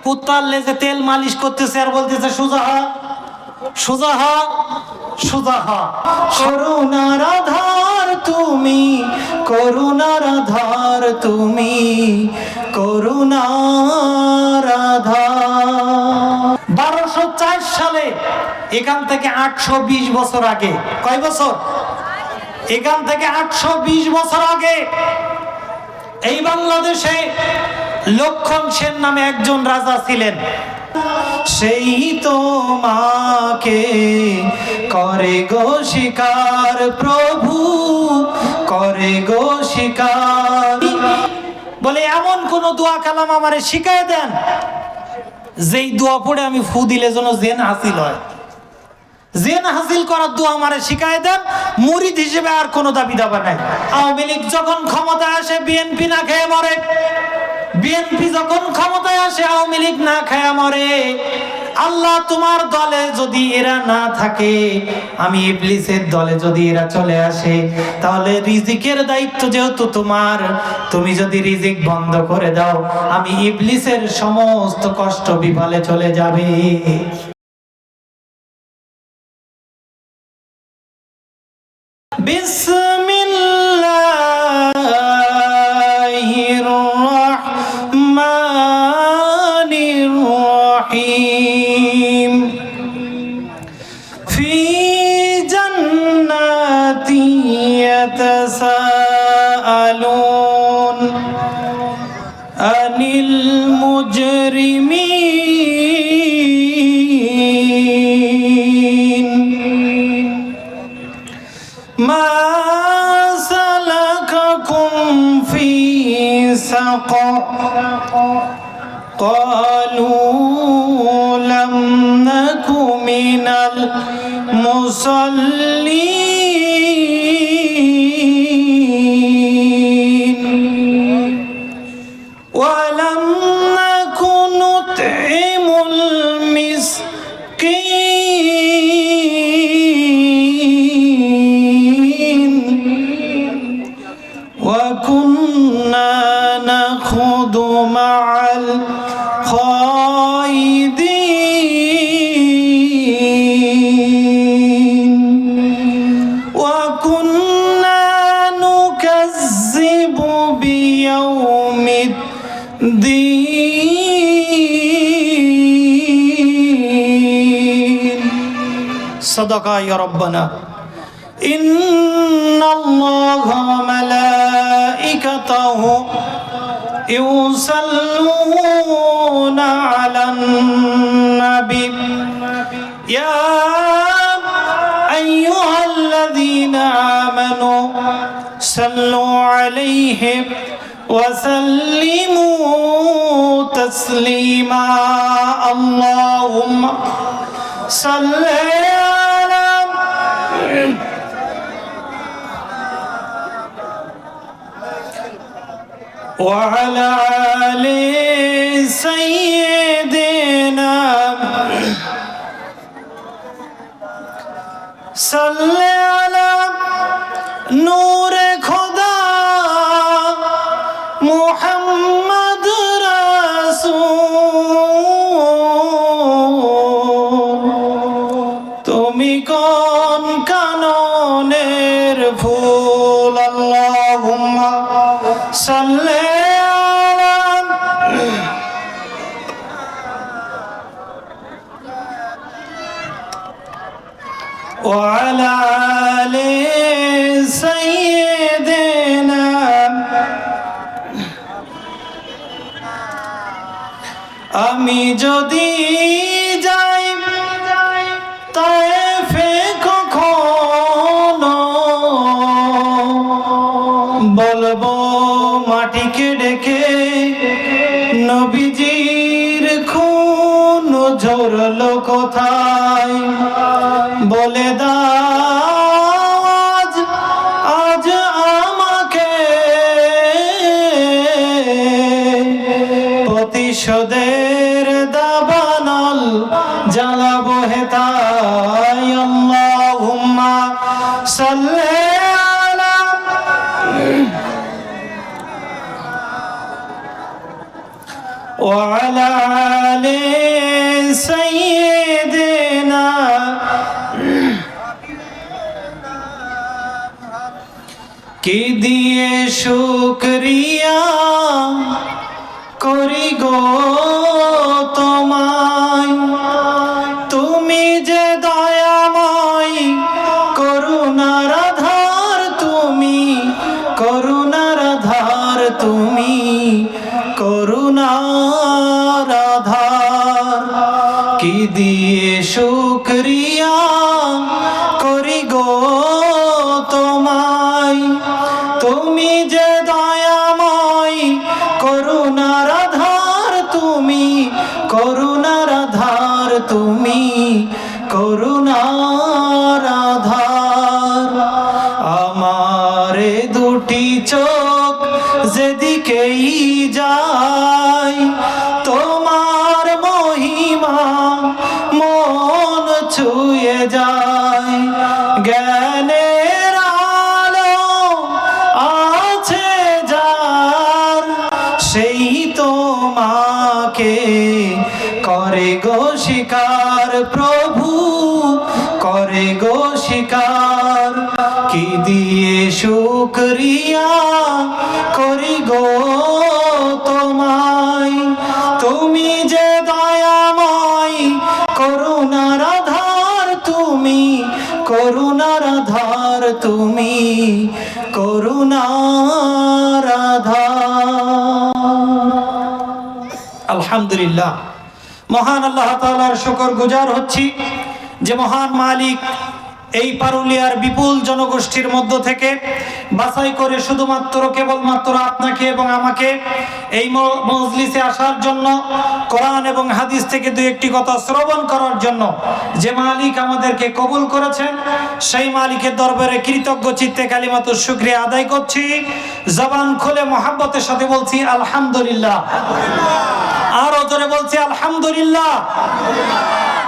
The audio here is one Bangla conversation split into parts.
কুত্তার লেজে তেল মালিশ করতেছে আর বলতেছে সোজা হ, সোজা হ, সোজা হ। করুণার আধার তুমি, করুণার আধার তুমি, করুণার আধার। 1204 সালে এখান থেকে 820 বছর আগে, কয় বছর? এখান থেকে 820 বছর আগে এই বাংলাদেশে লক্ষণ সেন নামে একজন রাজা ছিলেন। সেই তোমাকে করে গো শিকার, প্রভু করে গো শিকার। বলে এমন কোন দোয়া কালাম আমারে শিখায় দেন যেই দোয়া পড়ে আমি ফু দিলে যেন জেন হাসিল হয়। জেন হাসিল করার দোয়া আমারে শিখায় দেন, মুরিদ হিসেবে আর কোনো দাবি দাবা নাই। আওয়ামী লীগ যখন ক্ষমতায় আসে বিএনপি না খেয়ে মরে, বিএনপি যখন ক্ষমতায় আসে আওয়ামী লীগ না খেয়ে মরে। আল্লাহ তোমার দলে যদি এরা না থাকে, আমি ইবলিসের দলে যদি এরা চলে আসে, তাহলে রিজিকের দায়িত্ব যেহেতু তোমার, তুমি যদি রিজিক বন্ধ করে দাও, আমি ইবলিসের সমস্ত কষ্ট বিফলে চলে যাবে। বিসমিল্লাহির রহমানির রহিম। ফি জান্নাতি ইয়াতাসাআলুন আনিল মুজরিমিন। মা সালাকাকুম ফি সাকার? ক্বালু লাম নাকু মিনাল মুসাল্লিন ওয়া লাম নাকু নুতঈমুল মিসকিন ওয়া কুন্না নাখুদু মা'আল খাইদিন ওয়া কুন্না নুকাজ্জিবু বিয়াউমিদ্দিন। সাদাকা ইয়া রাব্বানা। ইন্নাল্লাহা ওয়া মালাইকাতাহু ইউসাল্লুনা আলান নবী ইয়া আইয়ুহাল্লাযীনা আমানু সাল্লু আলাইহি ওয়া সাল্লিমু তাসলিমা। আল্লাহুম্মা সাল্লি আলা وعلى آل سيدنا صل على نور خدا محمد رسول। তুমি কোন কাননের ফুল? আল্লাহুম্মা সাল্লি وعلى آل سيدنا। আমি যদি যাই তায়েফে কখনো, বলবো মাটিকে ডেকে নবীজির খুন ঝরলো কোথায়? বলে দাও আজ আমাকে প্রতিশোধের দাবানল জ্বালাবো হেতায়। আল্লাহুম্মা সাল্লি আলা ওয়া আলা আলি কি দিয়ে শুকরিয়া করি গো তোমায়, তুমি যে দয়াময় করুণার আধার, তুমি করুণার আধার, তুমি করুণার আধার। কি দিয়ে শুকরিয়া করি গো তোমায়, তুমি যে দয়াময় করুণার আধার, তুমি করুণার আধার, তুমি করুণার আধার। আমার দুটি চোখ যেদিকেই যায়, তোমার মহিমা মন ছুঁয়ে যায়। জ্ঞানের আলো আছে যার, সেই তোমাকে করে গো স্বীকার, প্রভু করে গো স্বীকার। কি দিয়ে শুকরিয়া করি গো তোমায়, তুমি যে দয়াময় করুণার আধার, তুমি করুণার আধার, তুমি করুণার আধার। আলহামদুলিল্লাহ, মহান আল্লাহ তাআলার শুকর গুজার হচ্ছি যে মহান মালিক এই পারুলিয়ার বিপুল জনগোষ্ঠীর মধ্য থেকে বাছাই করে শুধুমাত্র কেবলমাত্র আপনাকে এবং আমাকে এই মজলিসে আসার জন্য, কোরআন এবং হাদিস থেকে দুই একটি কথা শ্রবণ করার জন্য যে মালিক আমাদেরকে কবুল করেছেন, সেই মালিকের দরবারে কৃতজ্ঞ চিত্তে কালিমাতুশ শুকরিয়া আদায় করছি। জবান খুলে মহাব্বতের সাথে বলছি আলহামদুলিল্লাহ। আরো জোরে বলছি আলহামদুলিল্লাহ।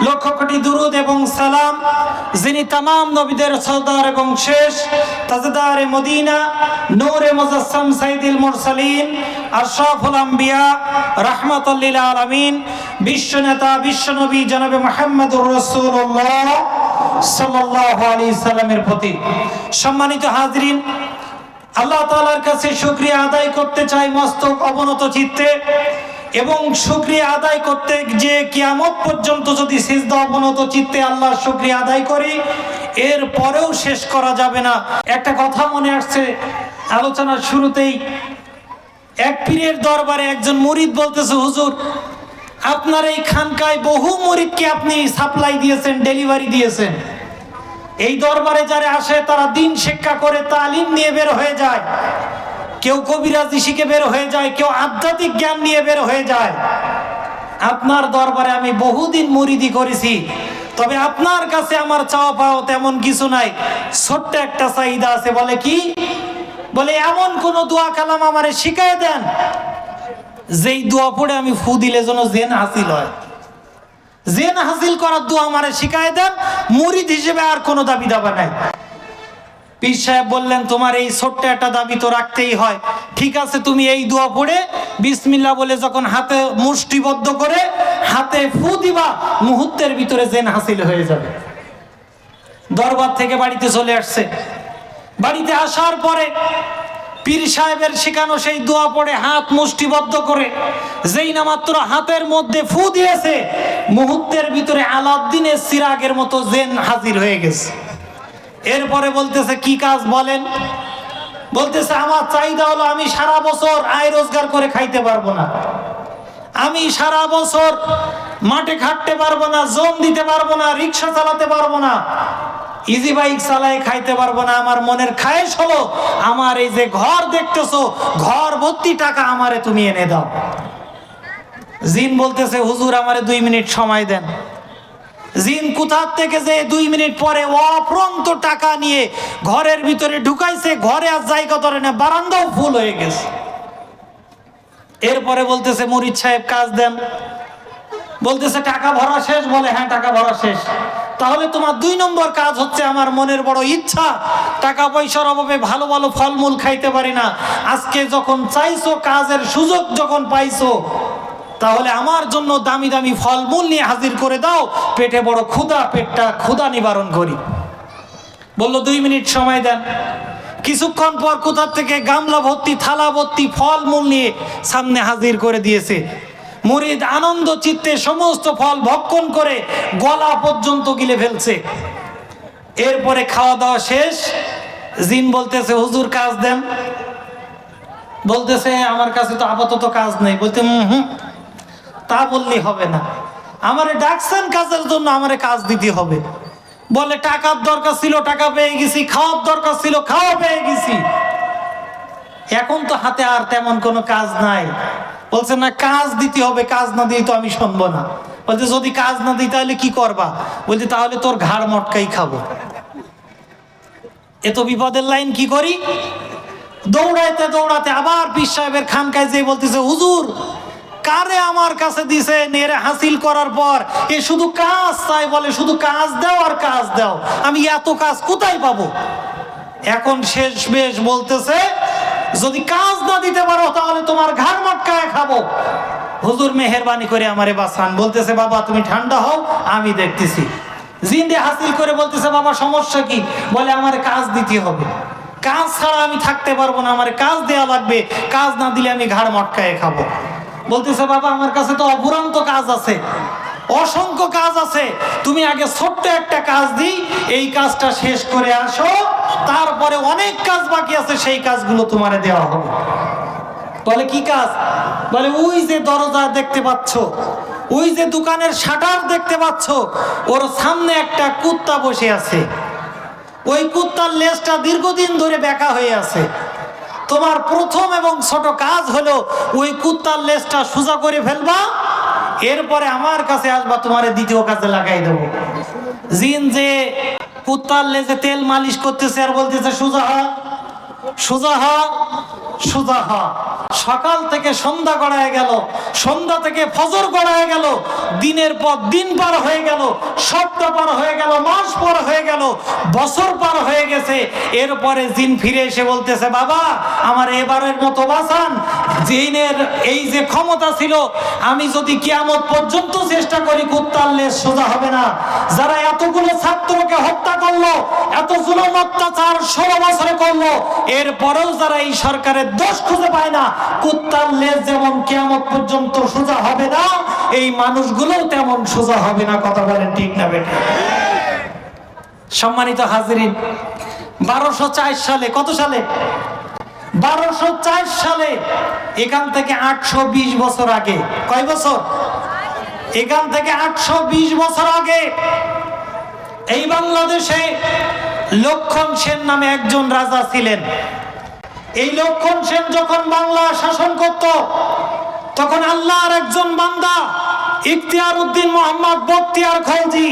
লক্ষ কোটি দুরুদ এবং সালাম যিনি তামাম নবীদের সরদার এবং শেষ তাজদারে মদিনা, নূরে মুজাসসাম সাইয়্যিদুল মুরসালিন, আশরাফুল আম্বিয়া, রাহমাতুল লিল আলামিন, বিশ্ব নেতা বিশ্বনবী জনাবে মুহাম্মদুর রাসূলুল্লাহ সাল্লাল্লাহু আলাইহি সাল্লামের প্রতি সম্মানিত হাজরিন, আল্লাহ তাআলার কাছে শুকরিয়া আদায় করতে চাই মস্তক অবনত চিত্তে, এবং শুকরিয়া আদায় করতে যে কিয়ামত পর্যন্ত যদি সিজদা অবনত চিত্তে আল্লাহর শুকরিয়া আদায় করি, এর পরেও শেষ করা যাবে না। একটা কথা মনে আসছে আলোচনার শুরুতেই, এক পীরের দরবারে একজন মুরিদ বলতেছে, হুজুর আপনার এই খানকায় বহু মুরিদকে আপনি সাপ্লাই দিয়েছেন, ডেলিভারি দিয়েছেন। এই দরবারে যারা আসে তারা দিন শিক্ষা করে তালিম নিয়ে বের হয়ে যায়, কেউ কবিরাজি শিখে বের হয়ে যায়, কেউ আধ্যাত্মিক জ্ঞান নিয়ে বের হয়ে যায়। আপনার দরবারে আমি বহুদিন মুরিদি করেছি, তবে আপনার কাছে আমার চাওয়া পাওয়া তেমন কিছু নাই, ছোট্ট একটা চাহিদা আছে। বলে কি? বলে এমন কোন দোয়া কালাম আমারে শিখায় দেন যেই দোয়া পড়ে আমি ফু দিলে যেন জেন হাসিল হয়। জেন হাসিল করার দোয়া আমারে শিখায় দেন, মুরিদ হিসেবে আর কোনো দাবি দাবা নাই। পীর সাহেব বললেন, তোমার এই ছোট্ট একটা দাবি তো রাখতেই হয়। ঠিক আছে, তুমি এই দোয়া পড়ে বিসমিল্লাহ বলে যখন হাতে মুষ্টিবদ্ধ করে হাতে ফু দিবা, মুহূর্তের ভিতরে জেন হাসিল হয়ে যাবে। দরবার থেকে বাড়িতে চলে আসছে। বাড়িতে আসার পরে পীর সাহেবের শেখানো সেই দোয়া পড়ে হাত মুষ্টিবদ্ধ করে যেই না মাত্র হাতের মধ্যে ফু দিয়েছে, মুহূর্তের ভিতরে আলাউদ্দিনের চিরাগের মতো জেন হাজির হয়ে গেছে। এরপরে বলতেছে, কি কাজ বলেন? বলতেছে, আমার চাহিদা হলো আমি সারা বছর আয় রোজগার করে খাইতে পারবো না, আমি সারা বছর মাঠে খাটতে পারবো না, জম দিতে পারবো না, রিক্সা চালাতে পারবো না, ইজি বাইক চালায় খাইতে পারবো না। আমার মনের খায়েশ হলো আমার এই যে ঘর দেখতেছো, ঘর ভর্তি টাকা আমারে তুমি এনে দাও। জিন বলতেছে, হুজুর আমারে 2 মিনিট সময় দেন। জিন কোথা থেকে যে 2 মিনিট পরে অফরন্ত টাকা নিয়ে ঘরের ভিতরে ঢুকাইছে, ঘরে আর জায়গা ধরে না, বারান্দাও ফুল হয়ে গেছে। এরপরে বলতেছে, মুরিদ সাহেব কাজ দেন। বলতেছে, টাকা ভরা শেষ? বলে, হ্যাঁ টাকা ভরা শেষ। তাহলে তোমার 2 নম্বর কাজ হচ্ছে, আমার মনের বড় ইচ্ছা, টাকা পয়সার অভাবে ভালো ভালো ফলমূল খাইতে পারি না, আজকে যখন চাইছো, কাজের সুযোগ যখন পাইছো, তাহলে আমার জন্য দামি দামি ফলমূল নিয়ে হাজির করে দাও, পেটে বড় ক্ষুধা, পেটটা ক্ষুধা নিবারণ করি। বলল 2 মিনিট সময় দেন। কিছুক্ষণ পর কোথা থেকে গামলা ভর্তি থালা ভর্তি ফল মূল নিয়ে সামনে হাজির করে দিয়েছে। মুরিদ আনন্দ চিত্তে সমস্ত ফল ভক্ষণ করে গলা পর্যন্ত গিলে ফেলছে। এরপরে খাওয়া দাওয়া শেষ, জিন বলতেছে হুজুর কাজ দেন। বলতেছে আমার কাছে তো আপাতত কাজ নেই। বলতে তা বললেই হবে না, আমারে ডাকছেন কাজের জন্য, আমারে কাজ দিতে হবে। বলে টাকার দরকার ছিল, টাকা পেয়ে গেছি, খাওয়ার দরকার ছিল, খাওয়া পেয়ে গেছি, এখন তো হাতে আর তেমন কোনো কাজ নাই। বলছে না কাজ দিতে হবে, কাজ না দিয়ে তো আমি শুনবো না। বলছে যদি কাজ না দিই তাহলে কি করবা? বলছে তাহলে তোর ঘাড় মটকাই খাবো। এত বিপদের লাইন কি করি? দৌড়াইতে দৌড়াতে আবার পীর সাহেবের খানকায় যেয়ে বলতেছে হুজুর কারে আমার কাছে দিছে নেরে হাসিল করার পর এ শুধু কাজ চাই, বলে শুধু কাজ দাও আর কাজ দাও, আমি এত কাজ কোথায় পাবো? এখন শেষ বেশ বলতেছে যদি কাজ না দিতে পারো তাহলে তোমার ঘাড় মটকায় খাবো। হুজুর মেহেরবানি করে আমারে বাঁচান। বলতেছে বাবা তুমি ঠান্ডা হও, আমি দেখতেছি। জিন্দে হাসিল করে বলতেছে বাবা সমস্যা কি? বলে আমার কাজ দিতে হবে, কাজ ছাড়া আমি থাকতে পারবো না, আমার কাজ দেওয়া লাগবে, কাজ না দিলে আমি ঘাড় মটকায় খাবো। বলতেছে বাবা আমার কাছে তো অপুরান্ত কাজ আছে, অসংখ্য কাজ আছে, তুমি আগে ছোট্ট একটা কাজ দিই, এই কাজটা শেষ করে আসো, তারপরে অনেক কাজ বাকি আছে, সেই কাজগুলো তোমারে দেওয়া হবে। বলে কি কাজ? বলে ওই যে দরজা দেখতে পাচ্ছ, ওই যে দোকানের শাটার দেখতে পাচ্ছ, ওর সামনে একটা কুত্তা বসে আছে, ওই কুত্তার লেজটা দীর্ঘদিন ধরে বেঁকা হয়ে আছে। তোমার প্রথম এবং ছোট কাজ হলো ওই কুত্তার লেজটা সোজা করে ফেলবা, এরপরে আমার কাছে আসবা, তোমারে দ্বিতীয় কাজে লাগাই দেবো। জিন যে কুত্তার লেজে তেল মালিশ করতেছে আর বলতেছে সোজা হ, সোজা হ, সোজা হ। সকাল থেকে সন্ধ্যা গড়ায় গেল, সন্ধ্যা থেকে ফজর গড়ায় গেল, দিনের পর দিন পার হয়ে গেল, সপ্তাহ পার হয়ে গেল, মাস পার হয়ে গেল, বছর পার হয়ে গেছে। এরপরে জিন ফিরে এসে বলতেছে বাবা আমার এবারের মতো বাঁচান, জিনের এই যে ক্ষমতা ছিল, আমি যদি কিয়ামত পর্যন্ত চেষ্টা করি কুত্তার লেজ সোজা হবে না। যারা এতগুলো ছাত্রকে হত্যা করলো, এত জুলুম অত্যাচার 16 বছরে করলো, এরপরেও যারা এই সরকারের দোষ খুঁজে পায় না, কুত্তার লেজ যেমন কিয়ামত পর্যন্ত সোজা হবে না, এই মানুষগুলোও তেমন সোজা হবে না। কথা বলেন ঠিক না বেটা? সম্মানিত হাজিরিন, 1204 সালে, কত সালে? 1204 সালে, এখান থেকে 820 বছর আগে, কয় বছর? এখান থেকে 820 বছর আগে এই বাংলাদেশে লক্ষণ সেন নামে একজন রাজা ছিলেন। এই লক্ষণ সেন যখন বাংলা শাসন করত, তখন আল্লাহর একজন বান্দা ইখতিয়ার উদ্দিন মোহাম্মদ বখতিয়ার খলজি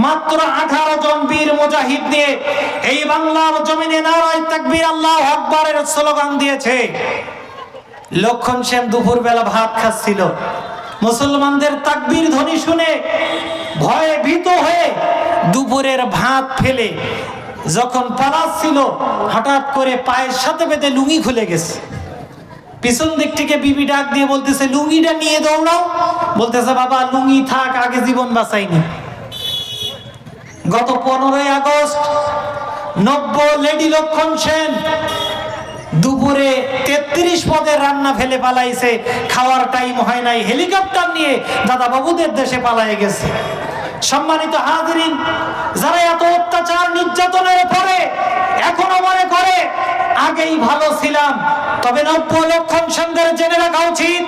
মাত্র 18 জন বীর মুজাহিদ নিয়ে এই বাংলার জমিনে নারায়ে তাকবীর আল্লাহু আকবারের স্লোগান দিয়েছে। লক্ষণ সেন দুপুরবেলা ভাত খাচ্ছিল, মুসলমানদের তাকবীর ধ্বনি শুনে ভয়ে ভীত হয়ে দুপুরের ভাত ফেলে যখন পালাচ্ছিল, হঠাৎ করে পায়ের সাথে বেঁধে লুঙ্গি খুলে গেছে। পিছন দিক থেকে বিবি ডাক দিয়ে বলতেছে লুঙ্গিটা নিয়ে দৌড়াও। বলতেছে বাবা লুঙ্গি থাক, আগে জীবন বাঁচাইনি। গত 15ই আগস্ট নব্য লেডি লক্ষণ সেন দুপুরে 33 পদের রান্না ফেলে পালাইছে, খাওয়ার টাইম হয় নাই, হেলিকপ্টার নিয়ে দাদা বাবুদের দেশে পালায়ে গেছে। সম্মানিত হাজিরিন, যারা এত অত্যাচার নির্যাতনের পরে এখনো মনে করে আগেই ভালো ছিলাম, তবে নব্য লক্ষণ সেনদের জেনে রাখা উচিত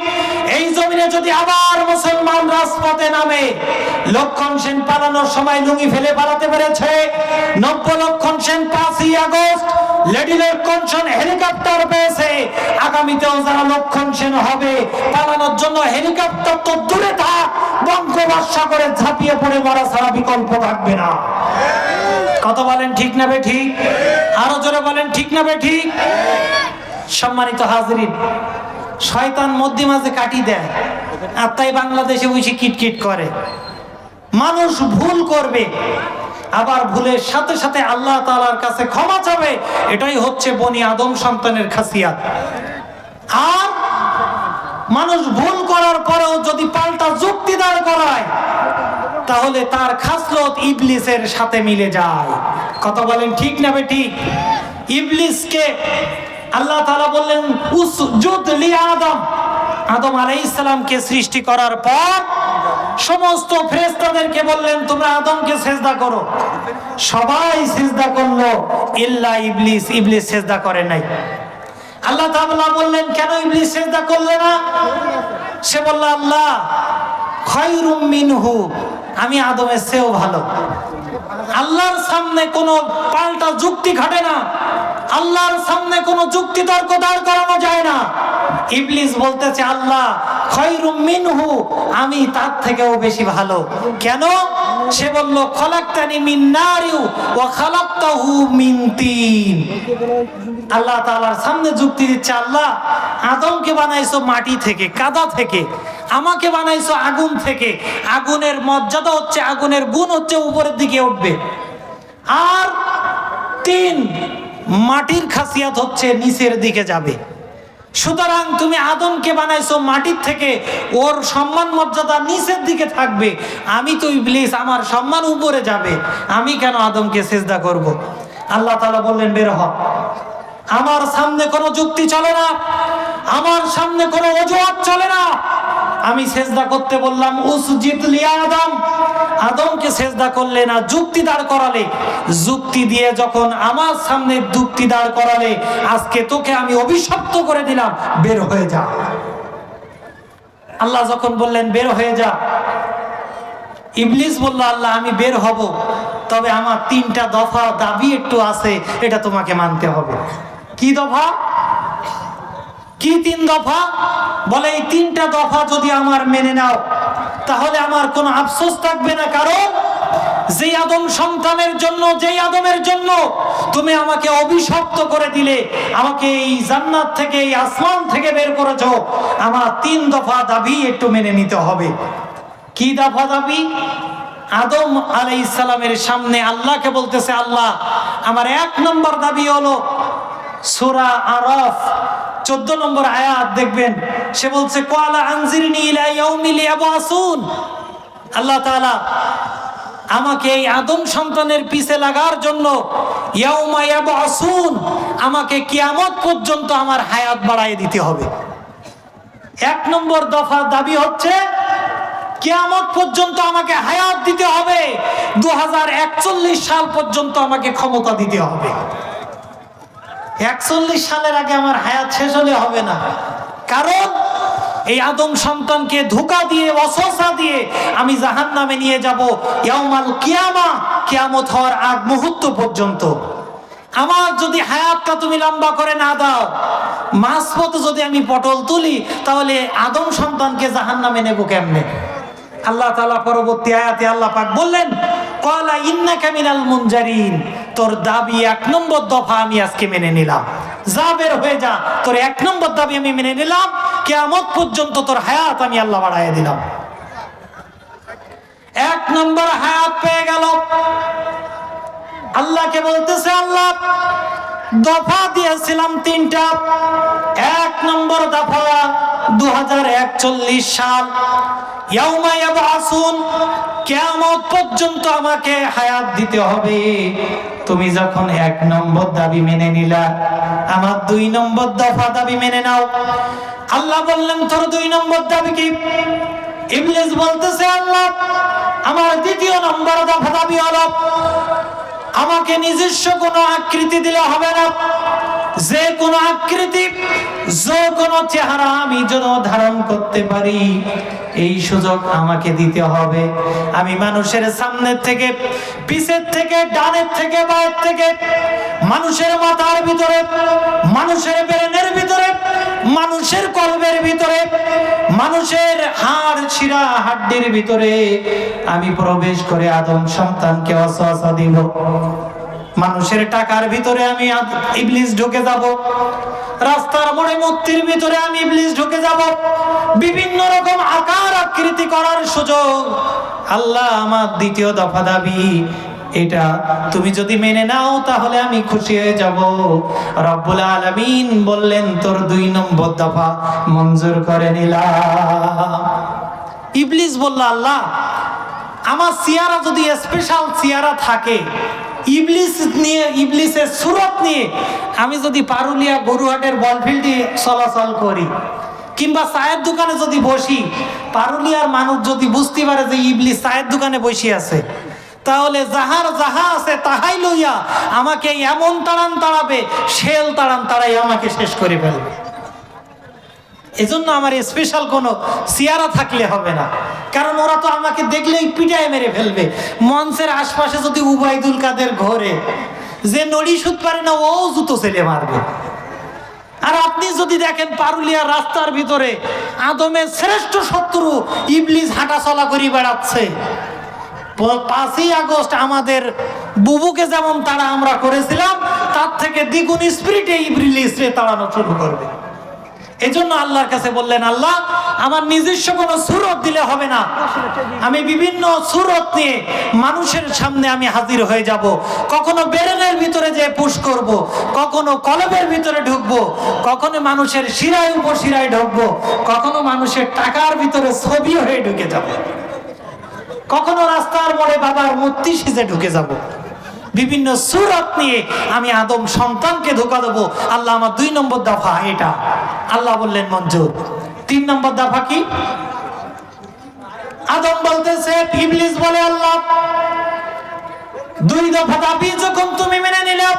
এই জমিনে যদি আবার মুসলমান রাজপথে নামে, লক্ষণ সেন পালানোর সময় লুঙ্গি ফেলে পালাতে পেরেছে, নব্য লক্ষণ সেন 5ই আগস্ট লেডি লক্ষণ সেন হেলিকপ্টার পেয়েছে, আগামীতেও যারা লক্ষণ সেন হবে পালানোর জন্য হেলিকপ্টার তো দূরে থাক, বঙ্গোপসাগরে ঝাঁপিয়ে পড়ে মরা ছাড়া বিকল্প থাকবে না। কথা বলেন ঠিক না বেঠিক? আরো জোরে বলেন ঠিক না বেঠিক? সম্মানিত হাজিরিন, শয়তান মধ্যে মাঝে কাটি দেয়, আর তাই বাংলাদেশে বসে কিটকিট করে। মানুষ ভুল করবে, আবার ভুলের সাথে সাথে আল্লাহ তাআলার কাছে ক্ষমা চাবে, এটাই হচ্ছে বনি আদম সন্তানের খাসিয়াত। আর মানুষ ভুল করার পরেও যদি পাল্টা যুক্তি দাঁড় করায়, তাহলে তার খাসলত ইবলিসের সাথে মিলে যায়। কথা বলেন ঠিক না বেঠিক? ইবলিসকে আল্লাহ তাআলা বললেন উসজুদ লি আদম। আদম আলাইহিস সালামকে সৃষ্টি করার পর সমস্ত ফেরেশতাদেরকে বললেন তোমরা আদমকে সিজদা করো। সবাই সিজদা করলো ইল্লা ইবলিস। ইবলিস সিজদা করে নাই। আল্লাহ তাআলা বললেন কেন ইবলিস সিজদা করলে না? সে বলল আল্লাহ খায়রুম মিনহু, আমি আদমের চেয়েও ভালো। আল্লাহর সামনে কোনো পাল্টা যুক্তি ঘটে না, আল্লাহর সামনে কোনো যুক্তি তর্ক দাঁড় করানো যায় না। ইবলিস বলতেছে আল্লাহ খায়রুম মিনহু, আমি তার থেকেও বেশি ভালো। কেন? সে বলল খলাকতানি মিন নারি ওয়া খালাকতাহু মিন তিন। আল্লাহ তাআলার সামনে যুক্তি দিচ্ছে, আল্লাহ আদমকে বানাইছো মাটি থেকে, কাদা থেকে, আমাকে বানাইছো আগুন থেকে। আগুনের মর্যাদা হচ্ছে, আগুনের গুণ হচ্ছে উপরের দিকে উঠবে, আর তিন মাটির খাসিয়াত হচ্ছে নিচের দিকে যাবে। সুতরাং তুমি আদমকে বানাইছো মাটির থেকে, ওর সম্মান মর্যাদা নিচের দিকে থাকবে। আমি তো ইবলিস, আমার সম্মান উপরে যাবে, আমি কেন আদমকে সিজদা করব? আল্লাহ তাআলা বললেন বের হ, আমার সামনে কোনো যুক্তি চলে না, আমার সামনে কোনো অজুহাত চলে না। আমি সিজদা করতে বললাম উসজিদ লি আদম, আদমকে সিজদা করলে না, যুক্তি দাঁড় করালে। যুক্তি দিয়ে যখন আমার সামনে যুক্তি দাঁড় করালে, আজকে তোকে আমি অভিশপ্ত করে দিলাম, বের হয়ে যা। আল্লাহ যখন বললেন বের হয়ে যা, ইবলিস বলল আল্লাহ আমি বের হব, তবে আমার তিনটা দফা দাবি একটু আছে, এটা তোমাকে মানতে হবে। কি দফা? কি তিন দফা? বলে এই তিনটা দফা যদি আমার মেনে নাও তাহলে আমার কোনো আফসোস থাকবে না। কারণ যে আদম সন্তানের জন্য, যেই আদমের জন্য তুমি আমাকে অভিশপ্ত করে দিলে, আমাকে এই জান্নাত থেকে, এই আসমান থেকে বের করেছো, আমার তিন দফা দাবি একটু মেনে নিতে হবে। কি দফা দাবি? আদম আলাইহিস সালামের সামনে আল্লাহকে বলতেছে আল্লাহ আমার এক নম্বর দাবি হলো, সূরা আরাফ 14 নম্বর আয়াত দেখবেন, সে বলছে ক্বালা আনজিরনি ইলা ইয়াউমিল ইয়াবআসুন। আল্লাহ তাআলা আমাকে এই আদম সন্তানের পিছে লাগার জন্য, ইয়াউমা ইয়াবআসুন, আমাকে কিয়ামত পর্যন্ত আমার হায়াত বাড়ায় দিতে হবে। এক নম্বর দফা দাবি হচ্ছে কিয়ামত পর্যন্ত আমাকে হায়াত দিতে হবে, 2041 সাল পর্যন্ত আমাকে ক্ষমতা দিতে হবে। 41 সালের আগে আমার হায়াত শেষ হলে হবে না। কারণ এই আদম সন্তানকে ধোঁকা দিয়ে, ওয়াসওয়াসা দিয়ে আমি জাহান্নামে নিয়ে যাব ইয়াউমাল কিয়ামা, কিয়ামত হওয়ার আগ মুহূর্ত পর্যন্ত। আমার যদি হায়াতটা তুমি লম্বা করে না দাও, মাঝপথে যদি আমি পটল তুলি, তাহলে আদম সন্তানকে জাহান্নামে নেব কেমনে? আল্লাহ তাআলা পরবর্তী আয়াতে আল্লাহ পাক বললেন ক্বালা ইন্নাকা মিনাল মুনজারিন, তোর দাবি এক নম্বর দফা আমি আজকে মেনে নিলাম, যা বের হয়ে যা, তোর এক নম্বর দাবি আমি মেনে নিলাম, কিয়ামত পর্যন্ত তোর হায়াত আমি আল্লাহ বাড়ায় দিলাম। এক নম্বর হায়াত পেয়ে গেল। আল্লাহকে বলতেছে আল্লাহ দফা দিয়েছিলাম তিনটা, এক নম্বর দফা 2041 সাল, ইয়াউমা ইয়াবআসুন, কিয়ামত পর্যন্ত আমাকে হায়াত দিতে হবে। তুমি যখন এক নম্বর দাবি মেনে নিলা, আমার 2 নম্বর দফা দাবি মেনে নাও। আল্লাহ বললেন তোর 2 নম্বর দাবি কি? ইবলিস বলতেছে আল্লাহ আমার 2য় নম্বর দফা দাবি হলো, আমাকে নিজস্ব কোনো আকৃতি দিলে হবে না, যে কোনো আকৃতি, যে কোনো চেহারা আমি যেন ধারণ করতে পারি, এই সুযোগ আমাকে দিতে হবে। আমি মানুষের সামনের থেকে, পিছের থেকে, ডানের থেকে, বায়ের থেকে, মানুষের মাথার ভিতরে, মানুষের ব্রেনের ভিতরে, মানুষের কলবের ভিতরে, মানুষের হাড় শিরা হাড্ডির ভিতরে আমি প্রবেশ করে আদম সন্তানকে ওয়াসওয়াসা দিব। মানুষের টাকার ভিতরে আমি ইবলিস ঢুকে যাব, রাস্তার মোড়ে মূর্তির ভিতরে আমি ইবলিস ঢুকে যাব, বিভিন্ন রকম আকার আকৃতি করার সুযোগ। আল্লাহ আমার 2য় দফা দাবি এটা তুমি যদি মেনে নাও তাহলে আমি খুশি হয়ে যাব। রব্বুল আলামিন বললেন তোর 2 নম্বর দফা মঞ্জুর করে নিলাম। ইবলিস বলল আল্লাহ আমার চেহারা যদি স্পেশাল চেহারা থাকে ইবলিস নিয়ে, ইবলিসের সুরত নিয়ে আমি যদি পারুলিয়া গরুহাটের বলফিল্ডে চলাচল করি কিংবা চায়ের দোকানে যদি বসি, পারুলিয়ার মানুষ যদি বুঝতে পারে যে ইবলিস চায়ের দোকানে বসে আছে, তাহলে যাহার যাহা আছে তাহাই লইয়া আমাকে এমন তাড়ান তাড়াবে, শেল তাড়ান তাড়াই আমাকে শেষ করে ফেলবে। এজন্য আমার স্পেশাল কোনো চেয়ারা থাকলে হবে না, কারণ ওরা তো আমাকে দেখলেই পিটায় মেরে ফেলবে। মঞ্চের আশপাশে যদি উবাইদুল কাদের ঘরে যে নড়ি সুদ পারে না, ও জুতো ছেলে মারবে। আর আপনি যদি দেখেন পারুলিয়ার রাস্তার ভিতরে আদমের শ্রেষ্ঠ শত্রু ইবলিস হাঁটা চলা করে বেড়াচ্ছে। 5ই আগস্ট আমাদের বুবুকে যেমন তাড়া আমরা করেছিলাম, তার থেকে দ্বিগুণ স্পিরিটে ইবলিসকে তাড়ানো শুরু করবে। এজন্য আল্লাহর কাছে বললেন, আল্লাহ আমার নিজস্ব কোনো সুরত দিলে হবে না, আমি বিভিন্ন সুরত নিয়ে মানুষের সামনে আমি হাজির হয়ে যাব। কখনো বেরেনের ভিতরে যে পুশ করব, কখনো কলবের ভিতরে ঢুকবো, কখনো মানুষের শিরায় উপশিরায় ঢুকবো, কখনো মানুষের টাকার ভিতরে ছবি হয়ে ঢুকে যাব, কখনো রাস্তার মোড়ে বাবার মূর্তি সেজে ঢুকে যাব। বিভিন্ন সুরত নিয়ে আমি আদম সন্তানকে ধোঁকা দেবো। আল্লাহ আমার 2 নম্বর দফা এটা। আল্লাহ বললেন মঞ্জুর। 3 নম্বর দফা কি? আদম বলতেছে, ইবলিস বলে, আল্লাহ 2 দফা দাবি যখন তুমি মেনে নিলে,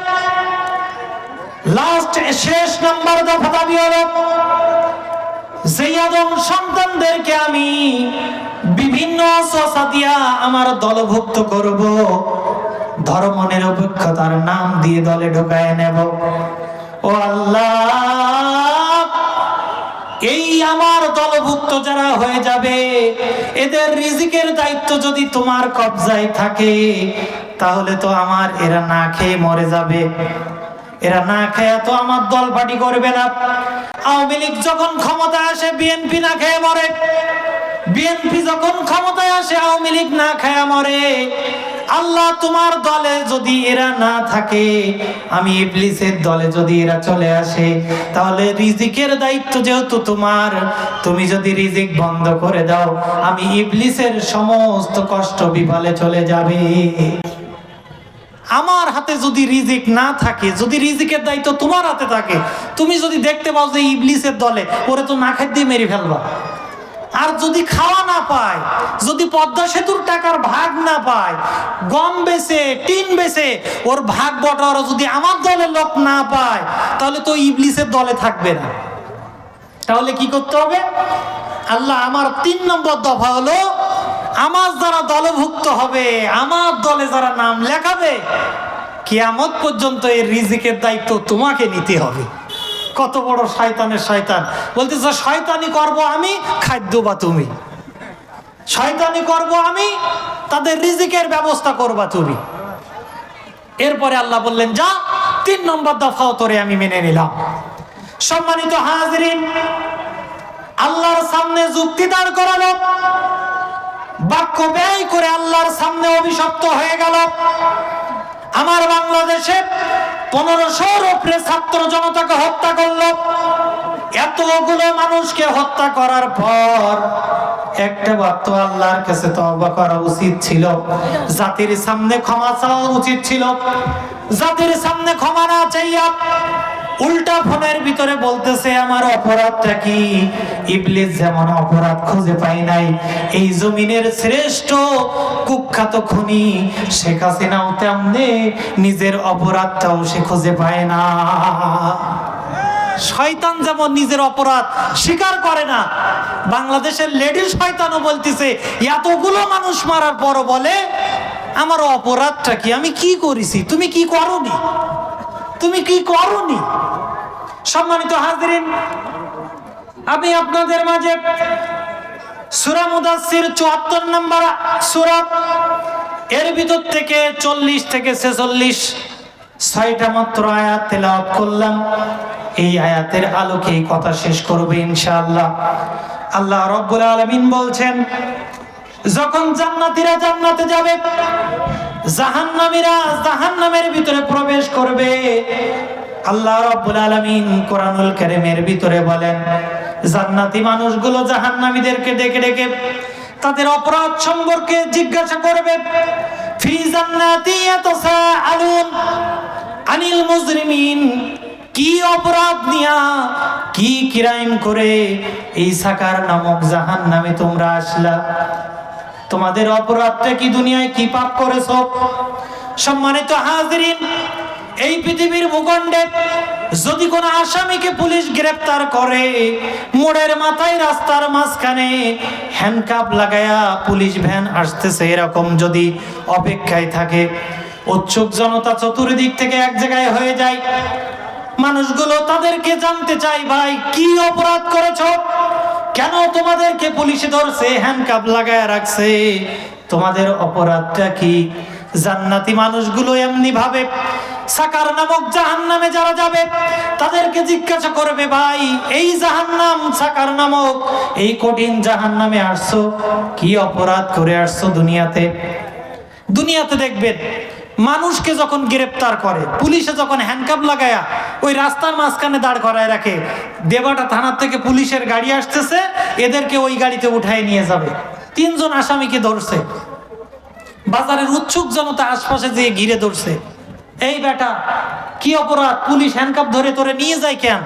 লাস্ট শেষ নম্বর দফা দাবি হলো যে আদম সন্তানদেরকে আমি বিভিন্ন ওয়াসওয়াসা দিয়া আমার দলভুক্ত করব, ধর্ম নিরপেক্ষতার নাম দিয়ে দলে ঢোকায় নেব। ও আল্লাহ, এই আমার দলভুক্ত যারা হয়ে যাবে, এদের রিজিকের দায়িত্ব যদি তোমার কবজায় থাকে, তাহলে তো আমার এরা না খেয়ে মরে যাবে। এরা না খেয়ে তো আমার দল পার্টি করবে না। আওয়ামী লীগ যখন ক্ষমতায় আসে বিএনপি না খেয়ে মরে, বিএনপি যখন ক্ষমতায় আসে আওয়ামী লীগ না খেয়ে মরে। আল্লাহ তোমার দলে যদি এরা না থাকে, আমি ইবলিসের দলে যদি এরা চলে আসে, তাহলে রিজিকের দায়িত্ব যেহেতু তোমার, তুমি যদি রিজিক বন্ধ করে দাও, আমি ইবলিসের সমস্ত কষ্ট বিফলে চলে যাবে। আমার হাতে যদি রিজিক না থাকে, যদি রিজিকের দায়িত্ব তোমার হাতে থাকে, তুমি যদি দেখতে পাও যে ইবলিসের দলে, ওরে তো না খাদ্য মেরে ফেলবা। আর যদি খাওয়া না পায়, যদি পদ্মা সেতুর টাকার ভাগ না পায়, গম বেচে টিন বেচে ওর ভাগ বটার যদি আমার দলের লোক না পায়, তাহলে তো ইবলিসের দলে থাকবে না। তাহলে কি করতে হবে? আল্লাহ আমার 3 নম্বর দফা হলো, আমার যারা দলভুক্ত হবে, আমার দলে যারা নাম লেখাবে, কিয়ামত পর্যন্ত এর রিজিকের দায়িত্ব তোমাকে নিতে হবে। কত বড় শয়তানের শয়তান! বলতেছে শয়তানি করব আমি, খাদ্য বা তুমি। শয়তানি করব আমি, তাদের রিজিকের ব্যবস্থা করবা তুমি। এরপরে আল্লাহ বললেন, যা 3 নম্বর দফাও তোরে আমি মেনে নিলাম। সম্মানিত হাজিরিন, আল্লাহর সামনে যুক্তি দাঁড় করালো, বাক্য ব্যয় করে আল্লাহর সামনে অভিশপ্ত হয়ে গেল। আমার বাংলাদেশে 1500-র উপরে ছাত্র জনতাকে হত্যা করলো। এতগুলো মানুষকে হত্যা করার পর একটা বার তো আল্লাহর কাছে তওবা করা উচিত ছিল, জাতির সামনে ক্ষমা চাওয়া উচিত ছিল। জাতির সামনে ক্ষমা না চাইয়া উল্টা ফোনের ভিতরে বলতেছে আমার অপরাধটা কি? ইবলিস যেমন অপরাধ খুঁজে পাই নাই, এই জমিনের শ্রেষ্ঠ কুখ্যাত খুনি শেখ হাসিনাও তেমনি নিজের অপরাধটাও সে খুঁজে পায় না। শয়তান যেমন নিজের অপরাধ স্বীকার করে না, বাংলাদেশের লেডি শয়তানও বলতেছে এতগুলো মানুষ মারার পর বলে আমার অপরাধটা কি, আমি কি করেছি, তুমি কি করনি, তুমি কি করনি। সম্মানিত হাজিরিন, আমি আপনাদের মাঝে সূরা মুদাসসির 74 নম্বর সূরা, এর ভিতর থেকে 40 থেকে 46 6টা মাত্র আয়াত তেলাওয়াত করলাম। এই আয়াতের আলোকে কথা শেষ করব ইনশাআল্লাহ। আল্লাহ রাব্বুল আলামিন বলছেন, যখন জান্নাতীরা জান্নাতে যাবে, জাহান্নামীরা জাহান্নামের ভিতরে প্রবেশ করবে, আল্লাহ রাব্বুল আলামিন কোরআনুল কারীমের ভিতরে বলেন, জান্নাতি মানুষগুলো জাহান্নামীদেরকে ডেকে ডেকে তাদের অপরাধ সম্পর্কে জিজ্ঞাসা করবে। ফি জান্নাতি ইয়াতাসাআলুন আনিল মুজরিমিন। কি অপরাধ নিয়া, কি ক্রাইম করে এই সাকার নামক জাহান্নামে তোমরা আসলা? তোমাদের অপরাধটা কি? দুনিয়ায় কি পাপ করেছো? সম্মানিত হাজিরিন, এই পৃথিবীর ভূখণ্ডে যদি কোনো আসামিকে পুলিশ গ্রেফতার করে, মোড়ের মাথায় রাস্তার মাঝখানে হ্যান্ডকাপ লাগায়া পুলিশ ভ্যান আসতেছে এরকম যদি অপেক্ষায় থাকে, উৎসুক জনতা চতুর্দিক থেকে এক জায়গায় হয়ে যায়। মানুষগুলো তাদেরকে জানতে চায়, ভাই কি অপরাধ করেছো? কেন তোমাদেরকে পুলিশে ধরছে, হ্যান্ডকাপ লাগায়া রাখছে? তোমাদের অপরাধটা কি? জান্নাতি মানুষগুলো এমনি ভাবে সাকার নামক জাহান্নামে যারা যাবে তাদেরকে জিজ্ঞাসা করবে, ভাই এই জাহান্নাম সাকার নামক এই কঠিন জাহান্নামে আসছো, কি অপরাধ করে আসছো দুনিয়াতে? দুনিয়াতে দেখবেন মানুষকে যখন গ্রেফতার করে পুলিশে, যখন হ্যান্ডকাপ লাগায়া ওই রাস্তার মাঝখানে দাঁড় করায় রাখে, দেবাটা থানার থেকে পুলিশের গাড়ি আসতেছে, এদেরকে ওই গাড়িতে উঠায় নিয়ে যাবে। 3 জন আসামিকে ধরছে, বাজারের উৎসুক জনতা আশপাশে যেয়ে ঘিরে ধরছে, এই বেটা কি অপরাধ? পুলিশ হ্যান্ডকাপ ধরে তোরে নিয়ে যায় কেন?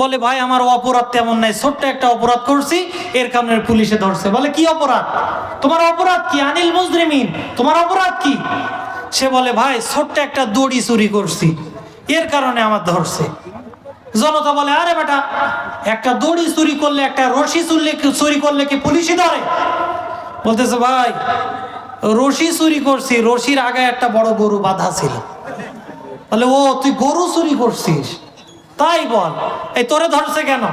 বলে, ভাই আমার অপরাধ তেমন নাই, ছোট্ট একটা অপরাধ করছি, এর কারণে পুলিশে ধরছে। বলে, কি অপরাধ? তোমার অপরাধ কি? আনিল মুজরিমিন, তোমার অপরাধ কি? সে বলে, ভাই ছোট্ট একটা দড়ি চুরি করছি, এর কারণে আমার ধরছে। জনতা বলে, আরে বেটা একটা দড়ি চুরি করলে, একটা রশি চুরি করলে কি পুলিশই ধরে? বলতেছে, ভাই রশি চুরি করছি, রশির আগে একটা বড় গরু বাঁধা ছিল। বলে, ও তুই গরু চুরি করছিস? তাই বল, এই তোরে ধরছে কেন?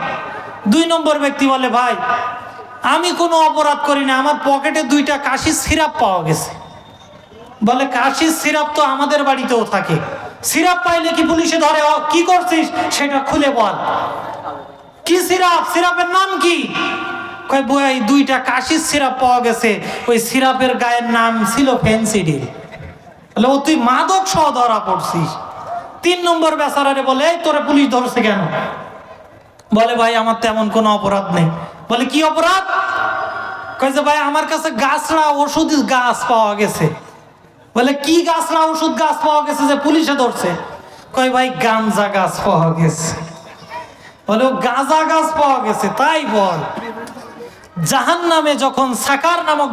2 নম্বর ব্যক্তি বলে, ভাই আমি কোনো অপরাধ করি না, আমার পকেটে 2টা কাশির সিরাপ পাওয়া গেছে। বলে, কাশির সিরাপ তো আমাদের বাড়িতেও থাকে, সিরাপ পাইলে কি পুলিশে ধরে? কি করছিস সেটা খুলে বল। কি সিরাপ? সিরাপের নাম কি? কয়, বই 2টা কাশির সিরাপ পাওয়া গেছে, ওই সিরাপের গায়ের নাম ছিল ফেন্সিডিল। বলে, ও তুই মাদক সহ ধরা পড়ছিস। 3 নম্বর বেচারারে বলে, এই তোরে পুলিশ ধরছে কেন? বলে, ভাই আমার তেমন কোনো অপরাধ নেই। বলে, কি অপরাধ? কয় যে, ভাই আমার কাছে গাছড়া ওষুধ গাছ পাওয়া গেছে। বলে, কি গাছড়া ওষুধ গাছ পাওয়া গেছে যে পুলিশে ধরছে? কয়, ভাই গাঞ্জা গাছ পাওয়া গেছে। বলে, ও গাঁজা গাছ পাওয়া গেছে, তাই বল। জাহান্নামে যখন সাকার নামক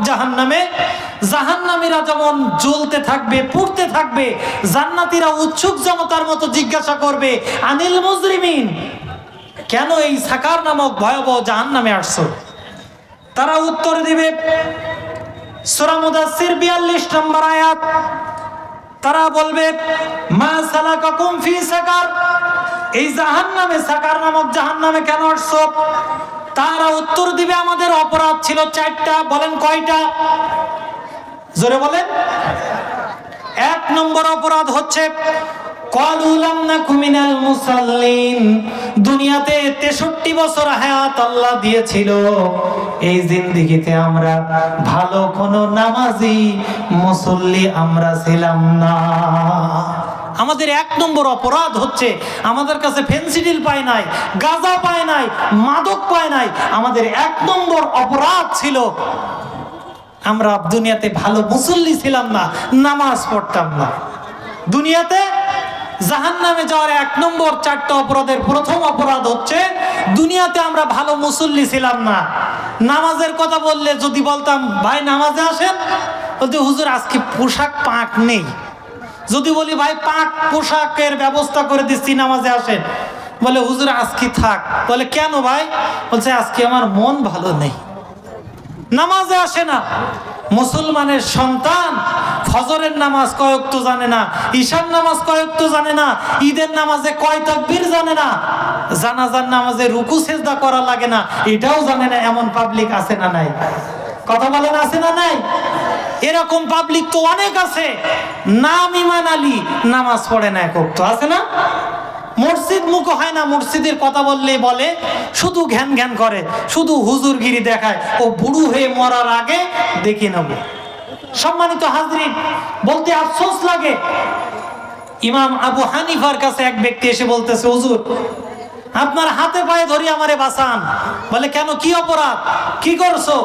জাহান্নামীরা যেমন জ্বলতে থাকবে, পুড়তে থাকবে, জান্নাতীরা উৎসুক জনতার মতো জিজ্ঞাসা করবে, আনিল মুজরিমিন, কেন এই সাকার নামক ভয়াবহ জাহান্নামে আসছো? তারা উত্তর দিবে, সূরা মুদাসসির 42 নম্বর আয়াত, তারা বলবে, মা সালাকাকুম ফি সাকার, এই জাহান্নামে সাকার নামক জাহান্নামে কেন আসছো? তারা উত্তর দিবে, আমাদের অপরাধ ছিল 4টা। বলেন কয়টা? জোরে বলেন। 1 নম্বর অপরাধ হচ্ছে ক্বালু লাম নাকু মিনাল মুসাল্লিন, দুনিয়াতে 63 বছর হায়াত আল্লাহ দিয়েছিল, এই জিন্দেগিতে আমরা ভালো কোনো নামাজি মুসল্লি আমরা ছিলাম না। আমাদের 1 নম্বর অপরাধ হচ্ছে আমাদের কাছে ফেন্সিডিল পায় নাই, গাঁজা পায় নাই, মাদক পায় নাই। আমাদের 1 নম্বর অপরাধ ছিল আমরা দুনিয়াতে ভালো মুসল্লি ছিলাম না, নামাজ পড়তাম না। দুনিয়াতে জাহান্নামে যাওয়ার 1 নম্বর 4টা অপরাধের প্রথম অপরাধ হচ্ছে দুনিয়াতে আমরা ভালো মুসল্লি ছিলাম না। নামাজের কথা বললে যদি বলতাম, ভাই নামাজে আসেন, বলতে, হুজুর আজকে পোশাক পাক নেই। যদি বলি, ভাই পাক পোশাকের ব্যবস্থা করে দিচ্ছি, নামাজে আসেন, বলে, হুজুর আজকে থাক। বলে, কেন ভাই? বলছে, আজকে আমার মন ভালো নেই, নামাজে আসে না। মুসলমানের সন্তান ফজরের নামাজ কয় ওয়াক্ত জানে না, ঈশার নামাজ কয় ওয়াক্ত জানে না, ঈদের নামাজে কয় তাকবীর জানে না, জানাজার নামাজে রুকু সিজদা করা লাগে না, এটাও জানে না। এমন পাবলিক আছে না নাই? কথা বলেন, আছে না নাই? এরকম পাবলিক তো অনেক আছে। নাম ইমান আলী, নামাজ পড়ে না 1 ওয়াক্ত, আছে না? মসজিদ মুখ হয় না, মসজিদের কথা বললে বলে শুধু ঘ্যান ঘ্যান করে, শুধু হুজুরগিরি দেখায়, ও বুড়ো হয়ে মরার আগে দেখে নেব। সম্মানিত হাজরিন, বলতে আফসোস লাগে, ইমাম আবু হানিফার কাছে এক ব্যক্তি এসে বলতেছে, হুজুর আপনার হাতে পায়ে ধরি আমারে বাঁচান। বলে, কেন? কি অপরাধ? কি করছো?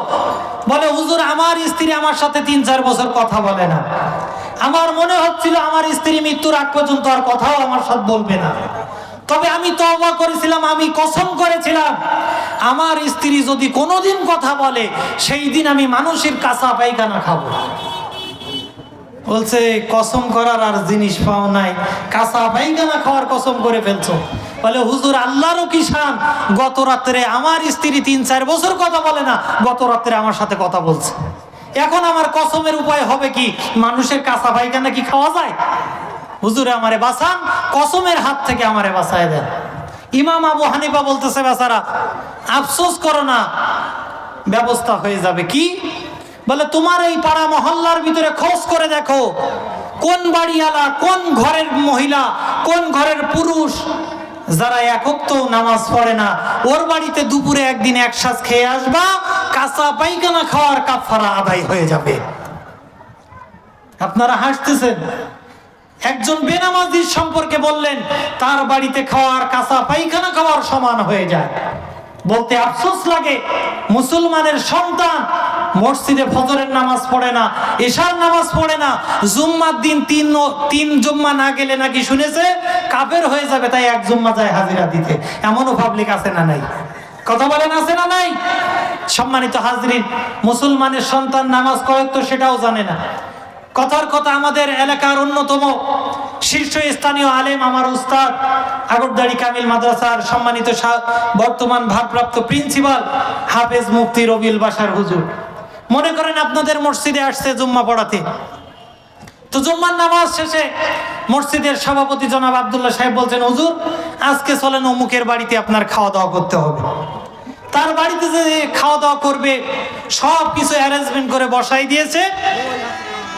বলে হুজুর আমার স্ত্রী আমার সাথে 3-4 বছর কথা বলে না, আমার মনে হচ্ছিল আমার স্ত্রী মৃত্যুর আগ পর্যন্ত আর কথাও আমার সাথে বলবে না, তবে আমি তওবা করেছিলাম, আমি কসম করেছিলাম আমার স্ত্রী যদি কোনোদিন কথা বলে সেই দিন আমি মানুষের কাঁচা পায়খানা খাবো। বলছে কসম করার আর জিনিস পাও নাই, কাঁচা পায়খানা খাওয়ার কসম করে ফেলছো। বলে হুজুর আল্লাহরও কি শান, গত রাত্রে আমার স্ত্রী 3-4 বছর কথা বলে না, গত রাত্রে আমার সাথে কথা বলছে। এখন আমার কসমের উপায় হবে কি, মানুষের কাঁচা পায়খানা কি খাওয়া যায়? হুজুরে আমারে বাঁচান, কসমের হাত থেকে আমারে বাঁচায় দেন। ইমাম আবু হানিফা বলতেছে বেচারা আফসোস করো না, ব্যবস্থা হয়ে যাবে। কি? বলে তোমার এই পাড়া মহল্লার ভিতরে খোঁজ করে দেখো কোন বাড়িওয়ালা, কোন ঘরের মহিলা, কোন ঘরের পুরুষ যারা একক নামাজ পড়ে না, ওর বাড়িতে দুপুরে একদিন এক সাজ খেয়ে আসবা, কাঁচা পায়খানা খাওয়ার কাফারা আদায় হয়ে যাবে। আপনারা হাসতেছেন। একজন বেনামাজির সম্পর্কে বললেন তার বাড়িতে খাওয়ার কাঁচা পায়খানা খাওয়ার সমান হয়ে যায়। বলতে আফসোস লাগে, মুসলমানের সন্তান মসজিদে ফজরের নামাজ পড়ে না, এশার নামাজ পড়ে না, জুম্মার দিন তিন জুম্মা না গেলে নাকি শুনেছে কাফের হয়ে যাবে, তাই এক জুম্মা যায় হাজিরা দিতে। এমনও পাবলিক আছে না নাই? কথা বলেন আছে না নাই? সম্মানিত হাজরিন, মুসলমানের সন্তান নামাজ কয়েক সেটাও জানে না। কথার কথা আমাদের এলাকার অন্যতম শীর্ষস্থানীয় আলেম আমার উস্তাদ আগরদাড়ি কামিল মাদ্রাসার সম্মানিত বর্তমান ভারপ্রাপ্ত প্রিন্সিপাল হাফেজ মুফতি রবিউল বাশার হুজুর, মনে করেন আপনাদের মসজিদে আসছে জুম্মা পড়াতে। তো জুম্মার নামাজ শেষে মসজিদের সভাপতি জনাব আব্দুল্লাহ সাহেব বলছেন হুজুর আজকে চলেন অমুকের বাড়িতে আপনার খাওয়া দাওয়া করতে হবে। তার বাড়িতে যে খাওয়া দাওয়া করবে সব কিছু অ্যারেঞ্জমেন্ট করে বসাই দিয়েছে।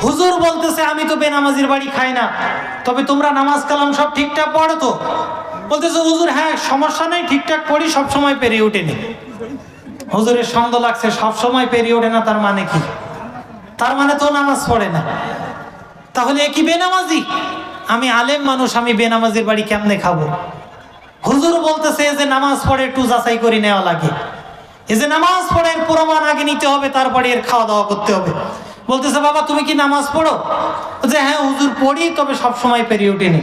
হুজুর বলতেছে আমি তো বেনামাজির বাড়ি খাই না, তবে তোমরা নামাজ কালাম সব ঠিকঠাক পড়ো তো? বলতেছে হুজুর হ্যাঁ সমস্যা নেই, ঠিকঠাক পড়ি, সবসময় পেরিয়ে ওঠেনি। হুজুরের সন্দেহ লাগছে সবসময় পেরিয়ে ওঠে না, তার মানে কি? তার মানে তো নামাজ পড়ে না। তাহলে এ কি বেনামাজি? আমি আলেম মানুষ, আমি বেনামাজির বাড়ি কেমনে খাবো? হুজুর বলতেছে যে নামাজ পড়ে একটু যাচাই করে নেওয়া লাগে, এই যে নামাজ পড়ে এর প্রমাণ আগে নিতে হবে, তারপরে এর খাওয়া দাওয়া করতে হবে। বলতেছে বাবা তুমি কি নামাজ পড়ো? যে হ্যাঁ হুজুর পড়ি, তবে সবসময় পেরিয়ে ওঠেনি।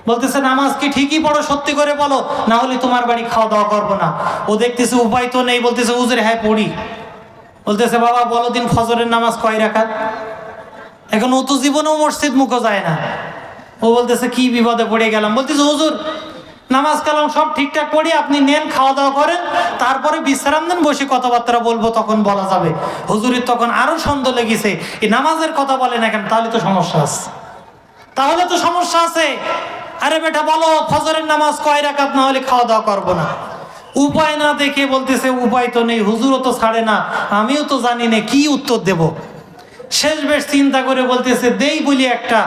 বলতেছে নামাজ কি ঠিকই পড়ো, সত্যি করে বলো, না হলে তোমার বাড়ি খাওয়া দাওয়া করবো না। ও দেখতেছে উপায় তো নেই, বলতেছে হুজুর হ্যাঁ পড়ি। বলতেছে বাবা বলো দিন ফজরের নামাজ কয় রাকাত? এখন ও তো জীবনেও মসজিদ মুখো যায় না। ও বলতেছে কি বিপদে পড়ে গেলাম। বলতেছে হুজুর নামাজ কালাম সব ঠিকঠাক পড়ি, আপনি নেন খাওয়া দাওয়া করেন, তারপরে বিশ্রাম দেন, বসে কথাবার্তা বলবো, তখন বলা যাবে। হুজুরের তখন আরো সন্দেহ লেগেছে, এই নামাজের কথা বলে না কেন? তাহলে তো সমস্যা আছে, তাহলে তো সমস্যা আছে। আরে বেটা বলো ফজরের নামাজ কয় রাকাত, না হলে খাওয়া দাওয়া করবো না। উপায় না দেখে বলতেছে উপায় তো নেই, হুজুরও তো ছাড়ে না, আমিও তো জানি না কি উত্তর দেব। শেষ বেশ চিন্তা করে বলতেছে দেই বলি একটা,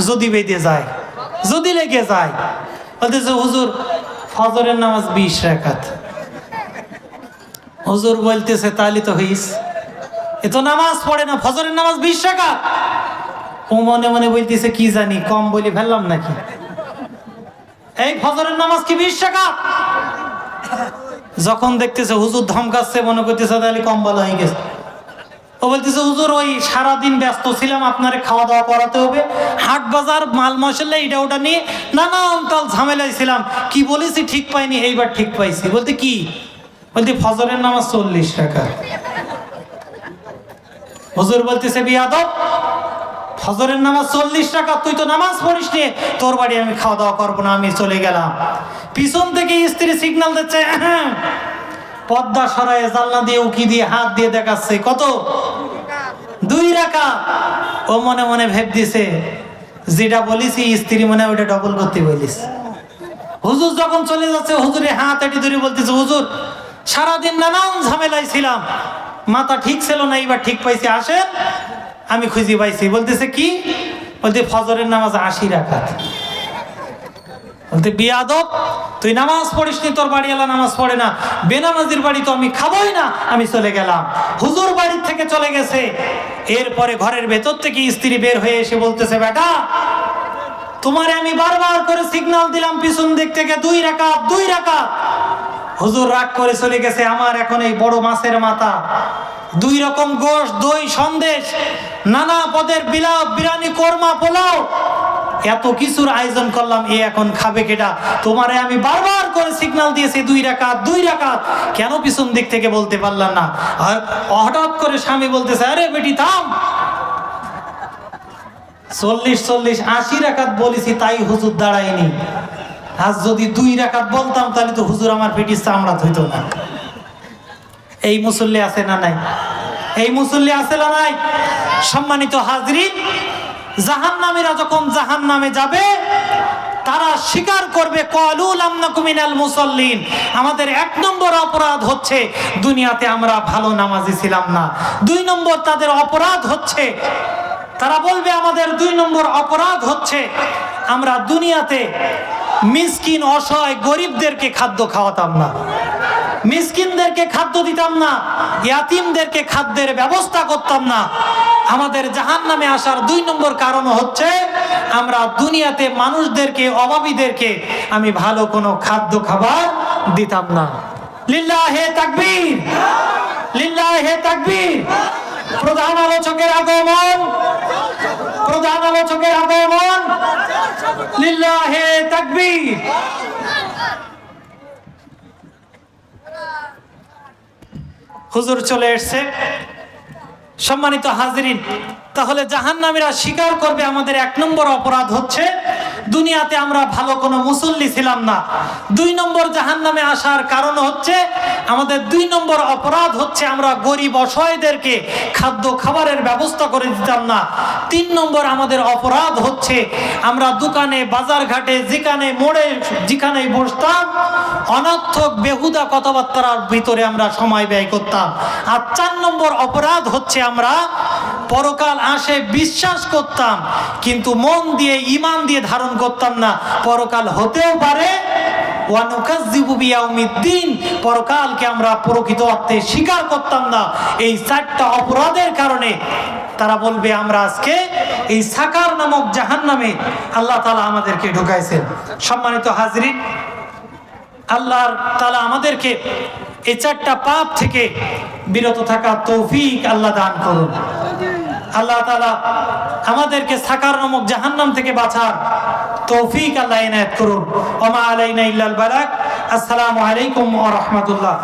যদি বেঁধে যায়, যদি লেগে যায়। বলতেছে হুজুর ফজরের নামাজ 20 রাকাত। হুজুর বলতেছে তাহলে তো হইস, এ তো নামাজ পড়ে না, ফজরের নামাজ 20 রাকাত। ও মনে মনে বলতেছে কি জানি কম বলে ফেললাম নাকি, এই ফজরের নামাজ কি 20 রাকাত? যখন দেখতেছে হুজুর ধমকাচ্ছে, মনে করতেছে তাহলে কম বলা হয়ে গেছে। ও বলতেছে হুজুর ওই সারাদিন ব্যস্ত ছিলাম, আপনারে খাওয়া দাওয়া করাতে হবে, হাট বাজার মাল মশলা এটা ওটা নিয়ে নানান তাল ঝামেলায় ছিলাম, কি বলেছি ঠিক পাইনি, এইবার ঠিক পাইছি। বলতে কি? বলতে ফজরের নামাজ 40 টাকা। হুজুর বলতেছে বিয়াদব, ফজরের নামাজ 40 টাকা, তুই তো নামাজ পড়িস নি, তোর বাড়ি আমি খাওয়া দাওয়া করবো না, আমি চলে গেলাম। পিছন থেকে স্ত্রী সিগন্যাল দিচ্ছে, পর্দা সরায় জানলা দিয়ে উকি দিয়ে হাত দিয়ে দেখাচ্ছে কত? 2 রাকাত। ও মনে মনে ভেব দিছে যেটা বলিছি স্ত্রী মনে ওটা ডবল করতে বলিস। হুজুর যখন চলে যাচ্ছে হুজুরে হাত এটি ধরে বলতেছে হুজুর সারাদিন নানান ঝামেলায় ছিলাম, মাথা ঠিক ছিল না, এবার ঠিক পাইছি, আসেন আমি খুঁজে পাইছি। বলতেছে কি? বলতে ফজরের নামাজ 80 রাকাত। বলতে বিয়াদব, তুই নামাজ পড়িস নি, তোর বাড়িওয়ালা নামাজ পড়ে না, বেনামাজির বাড়ি তো আমি খাবোই না, আমি চলে গেলাম। হুজুর বাড়ির থেকে চলে গেছে। এরপরে ঘরের ভেতর থেকে স্ত্রী বের হয়ে এসে বলতেছে বেটা তোমারে আমি বারবার করে সিগন্যাল দিলাম পিছন দিক থেকে 2 রাকাত 2 রাকাত। হুজুর রাগ করে চলে গেছে। আমার এখন এই বড় মাছের মাথা, 2 রকম গোশত, দই, সন্দেশ, নানা পদের বিলাপ, বিরিয়ানি, কোরমা, পোলাও, এত কিছুর আয়োজন করলাম, এ এখন খাবে কেটা? তোমারে আমি বারবার করে সিগন্যাল দিয়েছি 2 রাকাত 2 রাকাত, কেন পিছন দিক থেকে বলতে পারলাম না? হঠাৎ করে স্বামী বলতেছে, আরে বেটি থাম, 40 80 রাকাত বলেছি, তাই হুজুর দাঁড়ায়নি। আজ যদি 2 রাকাত বলতাম তাহলে তো হুজুর আমার পেটিস চামড়া ধুইতো না। এই মুসল্লি আছে না নাই? এই মুসল্লি আছে না নাই? সম্মানিত হাজরিন, জাহান্নামীরা যখন জাহান্নামে যাবে, তারা স্বীকার করবে, ক্বালু লাম নাকু মিনাল মুসাল্লিন, আমাদের 1 নম্বর অপরাধ হচ্ছে দুনিয়াতে আমরা ভালো নামাজি ছিলাম না। 2 নম্বর তাদের অপরাধ হচ্ছে, তারা বলবে আমাদের 2 নম্বর অপরাধ হচ্ছে আমরা দুনিয়াতে মিসকিন, অসহায়, গরিবদেরকে খাদ্য খাওয়াতাম না, মিসকিনদেরকে খাদ্য দিতাম না, ইয়াতিমদেরকে খাদ্যের ব্যবস্থা করতাম না। আমাদের জাহান্নামে আসার 2 নম্বর কারণ হচ্ছে আমরা দুনিয়াতে মানুষদেরকে, অভাবীদেরকে আমি ভালো কোনো খাদ্য খাবার দিতাম না। লিল্লাহে তাকবীর, লিল্লাহে তাকবীর। প্রধান আলোচকের আগমন, প্রধান আলোচকের আগমন, লিল্লাহে তাকবীর। হুজুর চলে এসেছে। সম্মানিত হাজিরিন, তাহলে জাহান্নামীরা স্বীকার করবে আমাদের 1 নম্বর অপরাধ হচ্ছে দুনিয়াতে আমরা ভালো কোনো মুসল্লি ছিলাম না। 2 নম্বর জাহান্নামে আসার কারণ হচ্ছে আমাদের 2 নম্বর অপরাধ হচ্ছে আমরা গরিব, অসহায়দেরকে খাদ্য খাবারের ব্যবস্থা করে দিতাম না। 3 নম্বর আমাদের অপরাধ হচ্ছে আমরা দোকানে, বাজার ঘাটে, যেখানে মোড়ে, যেখানে বসতাম, অনর্থক বেহুদা কথাবার্তার ভিতরে আমরা সময় ব্যয় করতাম। আর 4 নম্বর অপরাধ হচ্ছে আমরা পরকাল আসে বিশ্বাস করতাম, কিন্তু মন দিয়ে, ঈমান দিয়ে ধারণ করতাম না। পরকাল হতেও পারে, ওয়া নুকাজ্জিবু বিয়াউমিদ্দিন, পরকালকে আমরা প্রকৃত অর্থে স্বীকার করতাম না। এই 4টা অপরাধের কারণে তারা বলবে আমরা আজকে এই সাকার নামক জাহান্নামে আল্লাহ তাআলা আমাদেরকে ঢুকাইছেন। সম্মানিত হাজরিন, আল্লাহ তাআলা আমাদেরকে এই 4টা পাপ থেকে বিরত থাকার তৌফিক আল্লাহ দান করুন। আল্লাহ তাআলা আমাদেরকে সাকার নামক জাহান্নাম থেকে বাঁচার তৌফিক আল্লাহ ইনায়াত করুন। ওয়া মা আলাইনা ইল্লাল বালাগ। আসসালামু আলাইকুম ওয়া রাহমাতুল্লাহ।